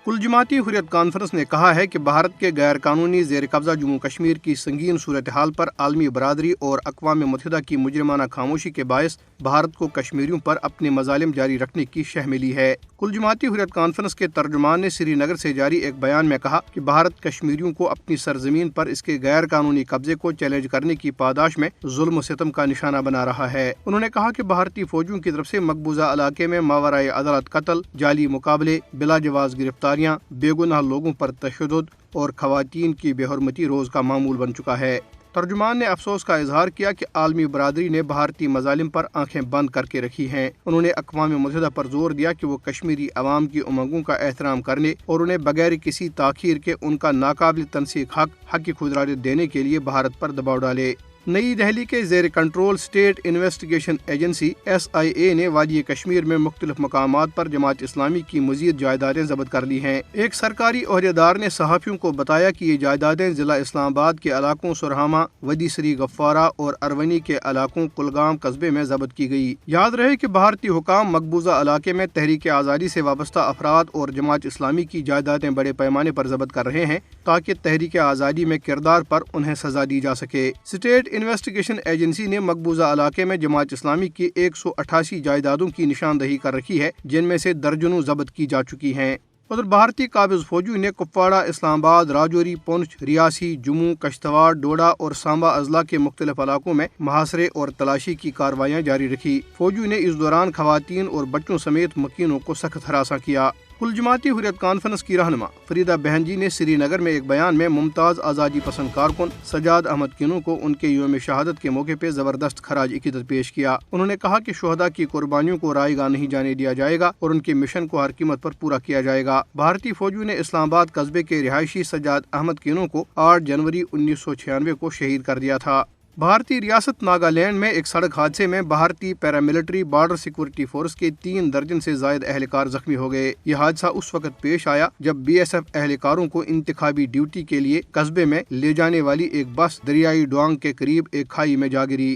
کل جماعتی حریت کانفرنس نے کہا ہے کہ بھارت کے غیر قانونی زیر قبضہ جموں کشمیر کی سنگین صورتحال پر عالمی برادری اور اقوام متحدہ کی مجرمانہ خاموشی کے باعث بھارت کو کشمیریوں پر اپنے مظالم جاری رکھنے کی شہ ملی ہے۔ کل جماعتی حریت کانفرنس کے ترجمان نے سری نگر سے جاری ایک بیان میں کہا کہ بھارت کشمیریوں کو اپنی سرزمین پر اس کے غیر قانونی قبضے کو چیلنج کرنے کی پاداش میں ظلم و ستم کا نشانہ بنا رہا ہے۔ انہوں نے کہا کہ بھارتی فوجیوں کی طرف سے مقبوضہ علاقے میں ماورائے عدالت قتل، جعلی مقابلے، بلا جواز گرفتاریاں، بے گناہ لوگوں پر تشدد اور خواتین کی بے حرمتی روز کا معمول بن چکا ہے۔ ترجمان نے افسوس کا اظہار کیا کہ عالمی برادری نے بھارتی مظالم پر آنکھیں بند کر کے رکھی ہیں۔ انہوں نے اقوام متحدہ پر زور دیا کہ وہ کشمیری عوام کی امنگوں کا احترام کرنے اور انہیں بغیر کسی تاخیر کے ان کا ناقابل تنسیق حق کی خود ارادی دینے کے لیے بھارت پر دباؤ ڈالے۔ نئی دہلی کے زیر control state investigation agency SIA نے وادی کشمیر میں مختلف مقامات پر جماعت اسلامی کی مزید جائیدادیں ضبط کر لی ہیں۔ ایک سرکاری عہدیدار نے صحافیوں کو بتایا کہ یہ جائیدادیں ضلع اسلام آباد کے علاقوں سرہامہ، ودی سری گفوارہ اور ارونی کے علاقوں کلگام قصبے میں ضبط کی گئی۔ یاد رہے کہ بھارتی حکام مقبوضہ علاقے میں تحریک آزادی سے وابستہ افراد اور جماعت اسلامی کی جائیدادیں بڑے پیمانے پر ضبط کر رہے ہیں تاکہ تحریک آزادی میں کردار پر انہیں سزا دی جا سکے۔ اسٹیٹ انویسٹیگیشن ایجنسی نے مقبوضہ علاقے میں جماعت اسلامی کی 188 جائیدادوں کی نشاندہی کر رکھی ہے، جن میں سے درجنوں ضبط کی جا چکی ہیں۔ ادھر بھارتی قابض فوجیوں نے کپواڑہ، اسلام آباد، راجوری، پونچھ، ریاسی، جموں، کشتواڑ، ڈوڈا اور سامبا اضلاع کے مختلف علاقوں میں محاصرے اور تلاشی کی کارروائیاں جاری رکھی۔ فوجیوں نے اس دوران خواتین اور بچوں سمیت مکینوں کو سخت ہراساں کیا۔ کل جماعتی حریت کانفرنس کی رہنما فریدہ بہن جی نے سری نگر میں ایک بیان میں ممتاز آزادی پسند کارکن سجاد احمد کنو کو ان کے یوم شہادت کے موقع پہ زبردست خراج عقیدت پیش کیا۔ انہوں نے کہا کہ شہداء کی قربانیوں کو رائے گاہ نہیں جانے دیا جائے گا اور ان کے مشن کو ہر قیمت پر پورا کیا جائے گا۔ بھارتی فوجیوں نے اسلام آباد قصبے کے رہائشی سجاد احمد کنو کو 8 جنوری 1996 کو شہید کر دیا تھا۔ بھارتی ریاست ناگالینڈ میں ایک سڑک حادثے میں بھارتی پیراملٹری بارڈر سیکورٹی فورس کے 3 درجن سے زائد اہلکار زخمی ہو گئے۔ یہ حادثہ اس وقت پیش آیا جب BSF اہلکاروں کو انتخابی ڈیوٹی کے لیے قصبے میں لے جانے والی ایک بس دریائے ڈوانگ کے قریب ایک کھائی میں جا گری۔